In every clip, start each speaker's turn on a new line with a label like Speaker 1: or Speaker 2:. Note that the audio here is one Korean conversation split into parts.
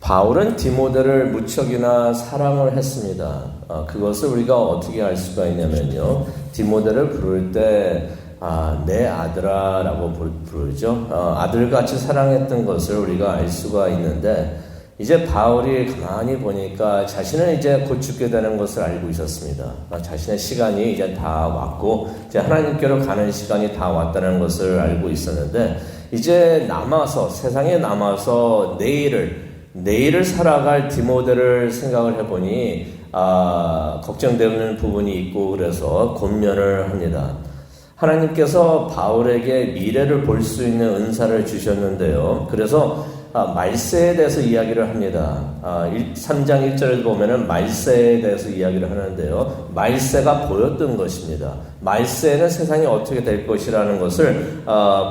Speaker 1: 바울은 디모데를 무척이나 사랑을 했습니다. 그것을 우리가 어떻게 알 수가 있냐면요. 디모데를 부를 때 내 아들아 라고 부르죠. 아들같이 사랑했던 것을 우리가 알 수가 있는데, 이제 바울이 가만히 보니까 자신은 이제 곧 죽게 되는 것을 알고 있었습니다. 자신의 시간이 이제 다 왔고 이제 하나님께로 가는 시간이 다 왔다는 것을 알고 있었는데, 이제 세상에 남아서 내일을 살아갈 디모데를 생각을 해보니 걱정되는 부분이 있고, 그래서 권면을 합니다. 하나님께서 바울에게 미래를 볼 수 있는 은사를 주셨는데요. 그래서 말세에 대해서 이야기를 합니다. 3장 1절에 보면은 말세에 대해서 이야기를 하는데요. 말세가 보였던 것입니다. 말세에는 세상이 어떻게 될 것이라는 것을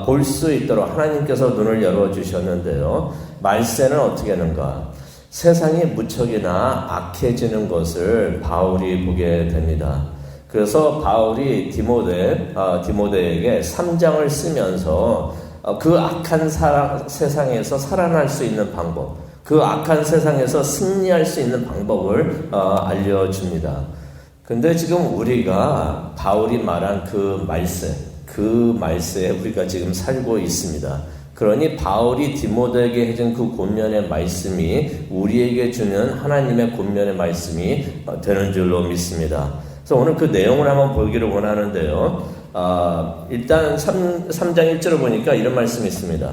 Speaker 1: 볼 수 있도록 하나님께서 눈을 열어주셨는데요. 말세는 어떻게 하는가? 세상이 무척이나 악해지는 것을 바울이 보게 됩니다. 그래서 바울이 디모데에게 3장을 쓰면서 그 악한 세상에서 살아날 수 있는 방법, 그 악한 세상에서 승리할 수 있는 방법을 알려줍니다. 근데 지금 우리가 바울이 말한 그 말세에 우리가 지금 살고 있습니다. 그러니 바울이 디모데에게 해준 그 권면의 말씀이 우리에게 주는 하나님의 권면의 말씀이 되는 줄로 믿습니다. 그래서 오늘 그 내용을 한번 보기를 원하는데요. 일단 3장 1절을 보니까 이런 말씀이 있습니다.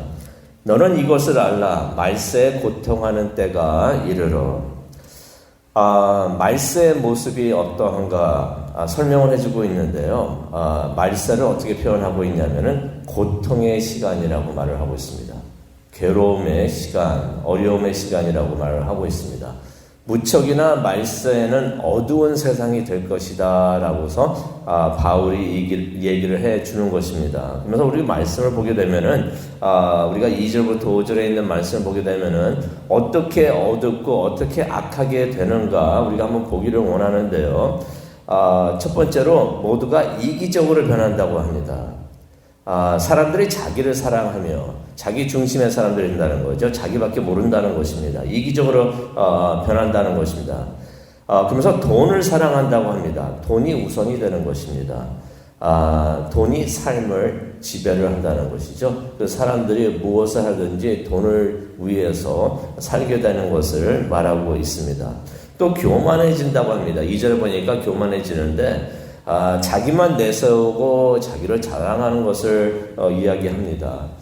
Speaker 1: 너는 이것을 알라. 말세에 고통하는 때가 이르러. 말세의 모습이 어떠한가 설명을 해주고 있는데요. 말세를 어떻게 표현하고 있냐면은 고통의 시간이라고 말을 하고 있습니다. 괴로움의 시간, 어려움의 시간이라고 말을 하고 있습니다. 무척이나 말세에는 어두운 세상이 될 것이다 라고서 바울이 얘기를 해주는 것입니다. 그래서 우리 말씀을 보게 되면은 우리가 2절부터 5절에 있는 말씀을 보게 되면은 어떻게 어둡고 어떻게 악하게 되는가 우리가 한번 보기를 원하는데요. 첫 번째로 모두가 이기적으로 변한다고 합니다. 사람들이 자기를 사랑하며 자기 중심의 사람들이 된다는 거죠. 자기밖에 모른다는 것입니다. 이기적으로 변한다는 것입니다. 그러면서 돈을 사랑한다고 합니다. 돈이 우선이 되는 것입니다. 돈이 삶을 지배를 한다는 것이죠. 그 사람들이 무엇을 하든지 돈을 위해서 살게 되는 것을 말하고 있습니다. 또 교만해진다고 합니다. 2절 보니까 교만해지는데 자기만 내세우고 자기를 자랑하는 것을 이야기합니다.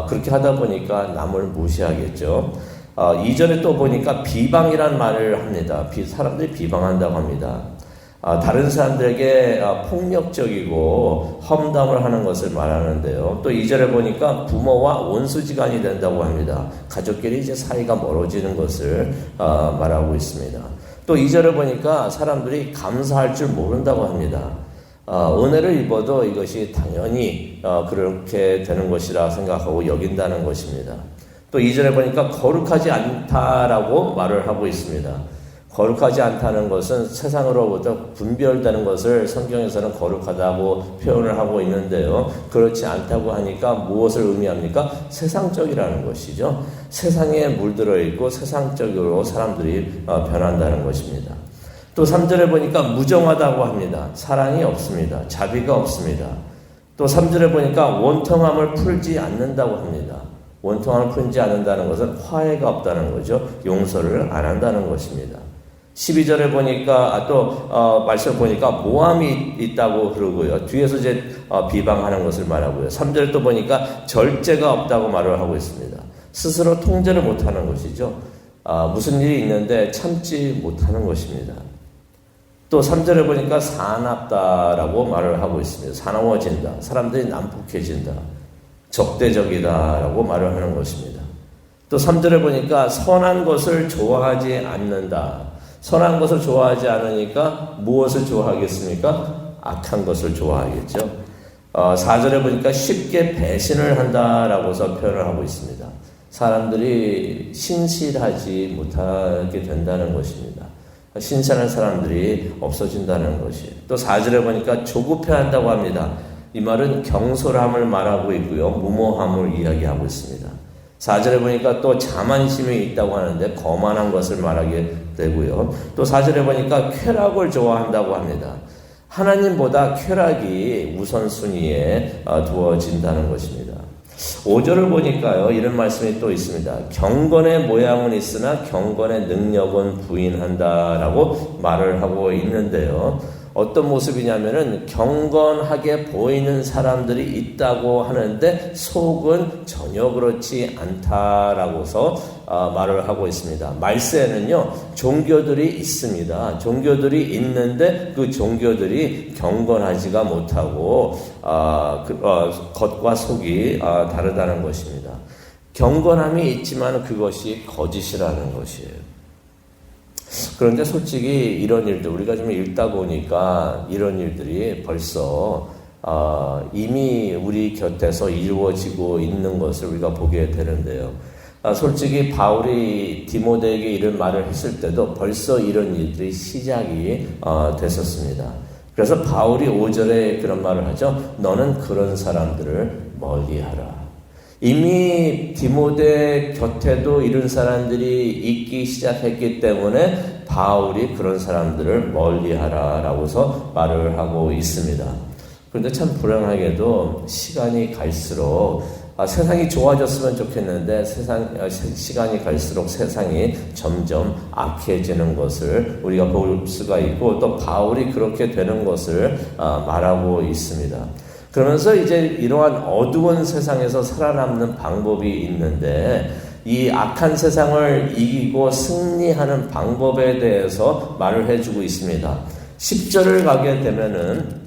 Speaker 1: 그렇게 하다 보니까 남을 무시하겠죠. 2절에 또 보니까 비방이란 말을 합니다. 사람들이 비방한다고 합니다. 다른 사람들에게 폭력적이고 험담을 하는 것을 말하는데요. 또 2절에 보니까 부모와 원수지간이 된다고 합니다. 가족끼리 이제 사이가 멀어지는 것을 말하고 있습니다. 또 2절에 보니까 사람들이 감사할 줄 모른다고 합니다. 은혜를 입어도 이것이 당연히 그렇게 되는 것이라 생각하고 여긴다는 것입니다. 또 2절에 보니까 거룩하지 않다라고 말을 하고 있습니다. 거룩하지 않다는 것은 세상으로부터 분별되는 것을 성경에서는 거룩하다고 표현을 하고 있는데요. 그렇지 않다고 하니까 무엇을 의미합니까? 세상적이라는 것이죠. 세상에 물들어 있고 세상적으로 사람들이 변한다는 것입니다. 또 3절에 보니까 무정하다고 합니다. 사랑이 없습니다. 자비가 없습니다. 또 3절에 보니까 원통함을 풀지 않는다고 합니다. 원통함을 풀지 않는다는 것은 화해가 없다는 거죠. 용서를 안 한다는 것입니다. 12절에 보니까 말씀 보니까 모함이 있다고 그러고요. 뒤에서 이제 비방하는 것을 말하고요. 3절에 또 보니까 절제가 없다고 말을 하고 있습니다. 스스로 통제를 못하는 것이죠. 무슨 일이 있는데 참지 못하는 것입니다. 또 3절에 보니까 사납다라고 말을 하고 있습니다. 사나워진다. 사람들이 난폭해진다. 적대적이다라고 말을 하는 것입니다. 또 3절에 보니까 선한 것을 좋아하지 않는다. 선한 것을 좋아하지 않으니까 무엇을 좋아하겠습니까? 악한 것을 좋아하겠죠. 4절에 보니까 쉽게 배신을 한다라고서 표현을 하고 있습니다. 사람들이 신실하지 못하게 된다는 것입니다. 신실한 사람들이 없어진다는 것이. 또 4절에 보니까 조급해한다고 합니다. 이 말은 경솔함을 말하고 있고요. 무모함을 이야기하고 있습니다. 4절에 보니까 또 자만심이 있다고 하는데 거만한 것을 말하게 되고요. 또 4절에 보니까 쾌락을 좋아한다고 합니다. 하나님보다 쾌락이 우선순위에 두어진다는 것입니다. 5절을 보니까요, 이런 말씀이 또 있습니다. 경건의 모양은 있으나 경건의 능력은 부인한다라고 말을 하고 있는데요. 어떤 모습이냐면은 경건하게 보이는 사람들이 있다고 하는데 속은 전혀 그렇지 않다라고서 말을 하고 있습니다. 말세에는요, 종교들이 있습니다. 종교들이 있는데 그 종교들이 경건하지가 못하고 겉과 속이 다르다는 것입니다. 경건함이 있지만 그것이 거짓이라는 것이에요. 그런데 솔직히 이런 일들, 우리가 좀 읽다 보니까 이런 일들이 벌써 이미 우리 곁에서 이루어지고 있는 것을 우리가 보게 되는데요. 솔직히 바울이 디모데에게 이런 말을 했을 때도 벌써 이런 일들이 시작이 됐었습니다. 그래서 바울이 5절에 그런 말을 하죠. 너는 그런 사람들을 멀리하라. 이미 디모데 곁에도 이런 사람들이 있기 시작했기 때문에 바울이 그런 사람들을 멀리하라라고서 말을 하고 있습니다. 그런데 참 불행하게도 시간이 갈수록 세상이 좋아졌으면 좋겠는데 시간이 갈수록 세상이 점점 악해지는 것을 우리가 볼 수가 있고 또 바울이 그렇게 되는 것을 말하고 있습니다. 그러면서 이제 이러한 어두운 세상에서 살아남는 방법이 있는데 이 악한 세상을 이기고 승리하는 방법에 대해서 말을 해주고 있습니다. 10절을 가게 되면은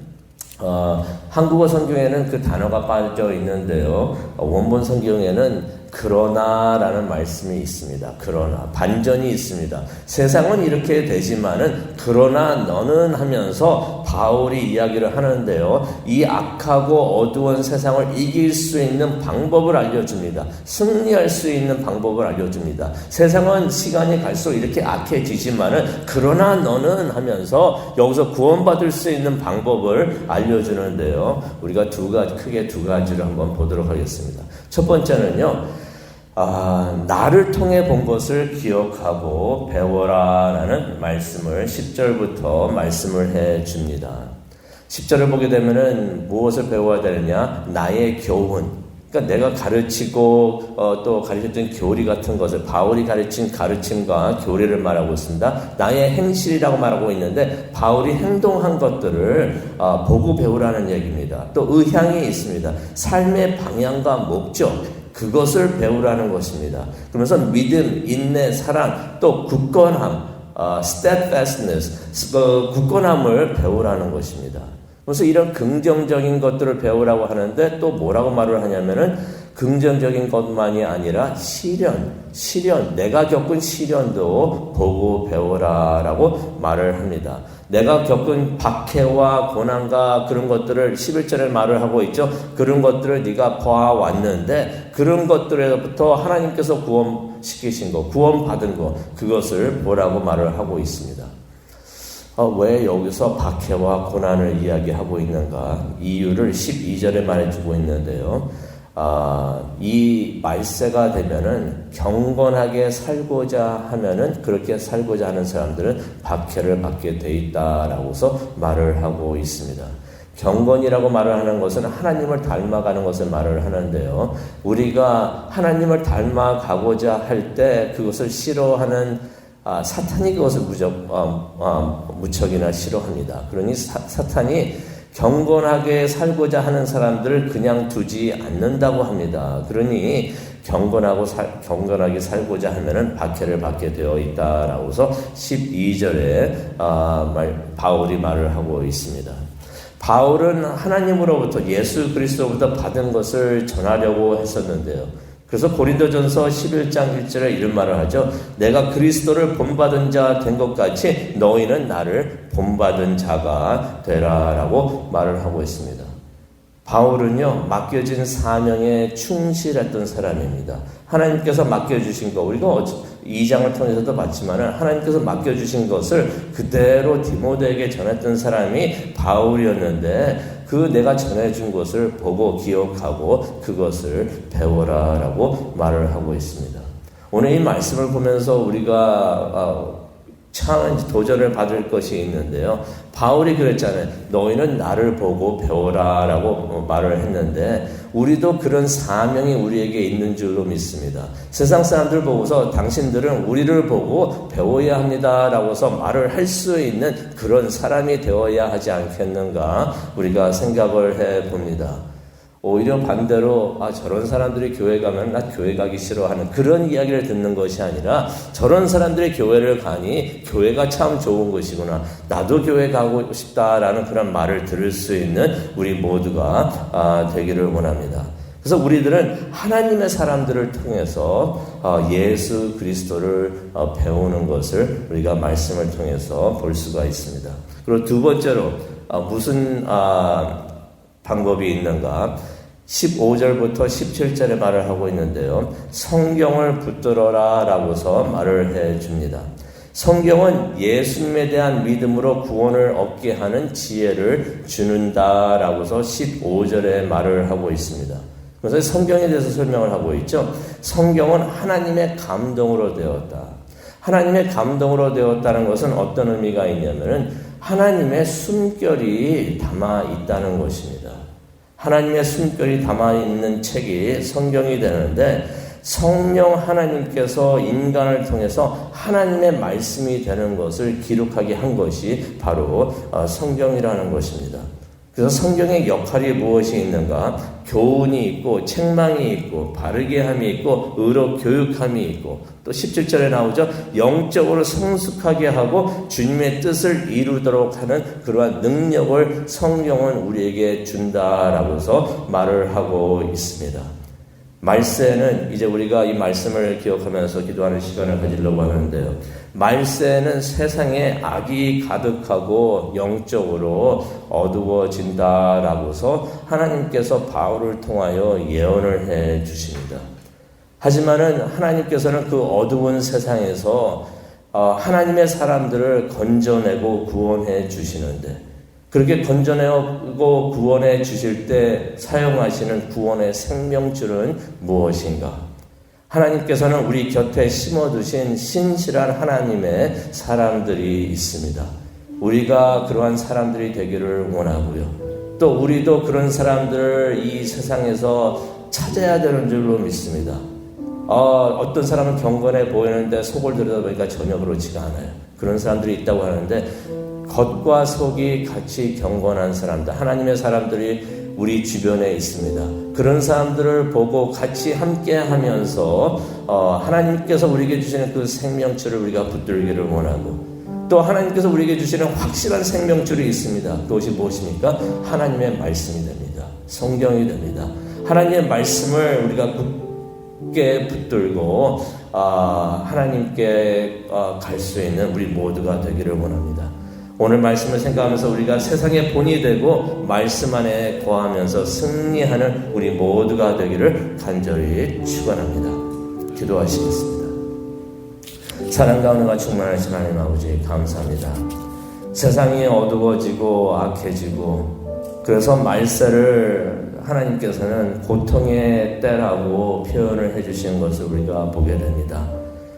Speaker 1: 한국어 성경에는 그 단어가 빠져 있는데요. 원본 성경에는 그러나라는 말씀이 있습니다. 그러나 반전이 있습니다. 세상은 이렇게 되지만은 그러나 너는 하면서 바울이 이야기를 하는데요. 이 악하고 어두운 세상을 이길 수 있는 방법을 알려줍니다. 승리할 수 있는 방법을 알려줍니다. 세상은 시간이 갈수록 이렇게 악해지지만은 그러나 너는 하면서 여기서 구원받을 수 있는 방법을 알려주는데요. 우리가 크게 두 가지를 한번 보도록 하겠습니다. 첫 번째는요. 나를 통해 본 것을 기억하고 배워라 라는 말씀을 10절부터 말씀을 해 줍니다. 10절을 보게 되면은 무엇을 배워야 되느냐? 나의 교훈. 그러니까 내가 가르치고 또 가르쳤던 교리 같은 것을 바울이 가르친 가르침과 교리를 말하고 있습니다. 나의 행실이라고 말하고 있는데 바울이 행동한 것들을 보고 배우라는 얘기입니다. 또 의향이 있습니다. 삶의 방향과 목적. 그것을 배우라는 것입니다. 그러면서 믿음, 인내, 사랑, 또 굳건함, steadfastness, 굳건함을 배우라는 것입니다. 그래서 이런 긍정적인 것들을 배우라고 하는데 또 뭐라고 말을 하냐면은 긍정적인 것만이 아니라 시련, 내가 겪은 시련도 보고 배워라라고 말을 합니다. 내가 겪은 박해와 고난과 그런 것들을 11절에 말을 하고 있죠. 그런 것들을 네가 봐왔는데 그런 것들에부터 하나님께서 구원시키신 것, 구원받은 것, 그것을 보라고 말을 하고 있습니다. 왜 여기서 박해와 고난을 이야기하고 있는가? 이유를 12절에 말해주고 있는데요. 이 말세가 되면은 경건하게 살고자 하면은 그렇게 살고자 하는 사람들은 박해를 받게 돼 있다라고서 말을 하고 있습니다. 경건이라고 말을 하는 것은 하나님을 닮아가는 것을 말을 하는데요. 우리가 하나님을 닮아가고자 할 때 그것을 싫어하는 사탄이 그것을 무척이나 싫어합니다. 그러니 사탄이 경건하게 살고자 하는 사람들을 그냥 두지 않는다고 합니다. 그러니 경건하게 살고자 하면은 박해를 받게 되어 있다라고서 12절에 바울이 말을 하고 있습니다. 바울은 하나님으로부터 예수 그리스도로부터 받은 것을 전하려고 했었는데요. 그래서 고린도전서 11장 1절에 이런 말을 하죠. 내가 그리스도를 본받은 자 된 것 같이 너희는 나를 본받은 자가 되라라고 말을 하고 있습니다. 바울은요, 맡겨진 사명에 충실했던 사람입니다. 하나님께서 맡겨주신 거, 우리가 2장을 통해서도 봤지만은 하나님께서 맡겨주신 것을 그대로 디모데에게 전했던 사람이 바울이었는데 그 내가 전해준 것을 보고 기억하고 그것을 배워라라고 말을 하고 있습니다. 오늘 이 말씀을 보면서 우리가 참 도전을 받을 것이 있는데요. 바울이 그랬잖아요. 너희는 나를 보고 배워라 라고 말을 했는데 우리도 그런 사명이 우리에게 있는 줄로 믿습니다. 세상 사람들 보고서 당신들은 우리를 보고 배워야 합니다 라고서 말을 할 수 있는 그런 사람이 되어야 하지 않겠는가 우리가 생각을 해봅니다. 오히려 반대로 저런 사람들이 교회 가면 나 교회 가기 싫어하는 그런 이야기를 듣는 것이 아니라 저런 사람들이 교회를 가니 교회가 참 좋은 것이구나. 나도 교회 가고 싶다라는 그런 말을 들을 수 있는 우리 모두가 되기를 원합니다. 그래서 우리들은 하나님의 사람들을 통해서 예수 그리스도를 배우는 것을 우리가 말씀을 통해서 볼 수가 있습니다. 그리고 두 번째로 무슨 방법이 있는가? 15절부터 17절에 말을 하고 있는데요. 성경을 붙들어라 라고서 말을 해줍니다. 성경은 예수님에 대한 믿음으로 구원을 얻게 하는 지혜를 주는다 라고서 15절에 말을 하고 있습니다. 그래서 성경에 대해서 설명을 하고 있죠. 성경은 하나님의 감동으로 되었다. 하나님의 감동으로 되었다는 것은 어떤 의미가 있냐면은 하나님의 숨결이 담아 있다는 것입니다. 하나님의 숨결이 담아있는 책이 성경이 되는데 성령 하나님께서 인간을 통해서 하나님의 말씀이 되는 것을 기록하게 한 것이 바로 성경이라는 것입니다. 그래서 성경의 역할이 무엇이 있는가? 교훈이 있고 책망이 있고 바르게 함이 있고 의로 교육함이 있고 또 17절에 나오죠. 영적으로 성숙하게 하고 주님의 뜻을 이루도록 하는 그러한 능력을 성경은 우리에게 준다라고서 말을 하고 있습니다. 말세는 이제 우리가 이 말씀을 기억하면서 기도하는 시간을 가지려고 하는데요. 말세는 세상에 악이 가득하고 영적으로 어두워진다라고서 하나님께서 바울을 통하여 예언을 해 주십니다. 하지만은 하나님께서는 그 어두운 세상에서 하나님의 사람들을 건져내고 구원해 주시는데 그렇게 건져내고 구원해 주실 때 사용하시는 구원의 생명줄은 무엇인가? 하나님께서는 우리 곁에 심어두신 신실한 하나님의 사람들이 있습니다. 우리가 그러한 사람들이 되기를 원하고요. 또 우리도 그런 사람들을 이 세상에서 찾아야 되는 줄로 믿습니다. 어떤 사람은 경건해 보이는데 속을 들여다보니까 전혀 그렇지가 않아요. 그런 사람들이 있다고 하는데 겉과 속이 같이 경건한 사람들, 하나님의 사람들이 우리 주변에 있습니다. 그런 사람들을 보고 같이 함께 하면서 하나님께서 우리에게 주시는 그 생명줄을 우리가 붙들기를 원하고 또 하나님께서 우리에게 주시는 확실한 생명줄이 있습니다. 그것이 무엇입니까? 하나님의 말씀이 됩니다. 성경이 됩니다. 하나님의 말씀을 우리가 굳게 붙들고 하나님께 갈 수 있는 우리 모두가 되기를 원합니다. 오늘 말씀을 생각하면서 우리가 세상의 본이 되고 말씀 안에 거하면서 승리하는 우리 모두가 되기를 간절히 축원합니다. 기도하시겠습니다. 사랑과 은혜가 충만하신 하나님 아버지 감사합니다. 세상이 어두워지고 악해지고 그래서 말세를 하나님께서는 고통의 때라고 표현을 해주신 것을 우리가 보게 됩니다.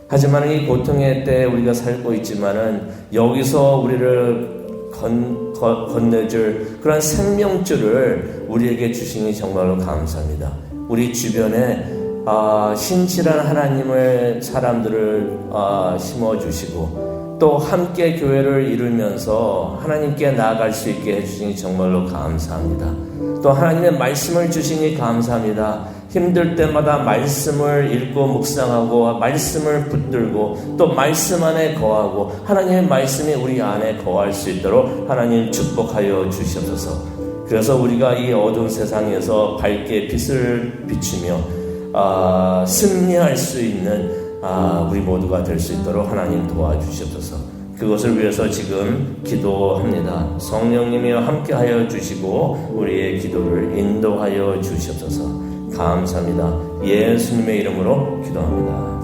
Speaker 1: 하지만 이 고통의 때에 우리가 살고 있지만은 여기서 우리를 건네줄 그런 생명줄을 우리에게 주시니 정말로 감사합니다. 우리 주변에 신실한 하나님의 사람들을 심어주시고 또 함께 교회를 이루면서 하나님께 나아갈 수 있게 해주시니 정말로 감사합니다. 또 하나님의 말씀을 주시니 감사합니다. 힘들 때마다 말씀을 읽고 묵상하고 말씀을 붙들고 또 말씀 안에 거하고 하나님의 말씀이 우리 안에 거할 수 있도록 하나님 축복하여 주시옵소서. 그래서 우리가 이 어두운 세상에서 밝게 빛을 비추며 승리할 수 있는 우리 모두가 될 수 있도록 하나님 도와주시옵소서. 그것을 위해서 지금 기도합니다. 성령님이 함께하여 주시고 우리의 기도를 인도하여 주시옵소서. 감사합니다. 예수님의 이름으로 기도합니다.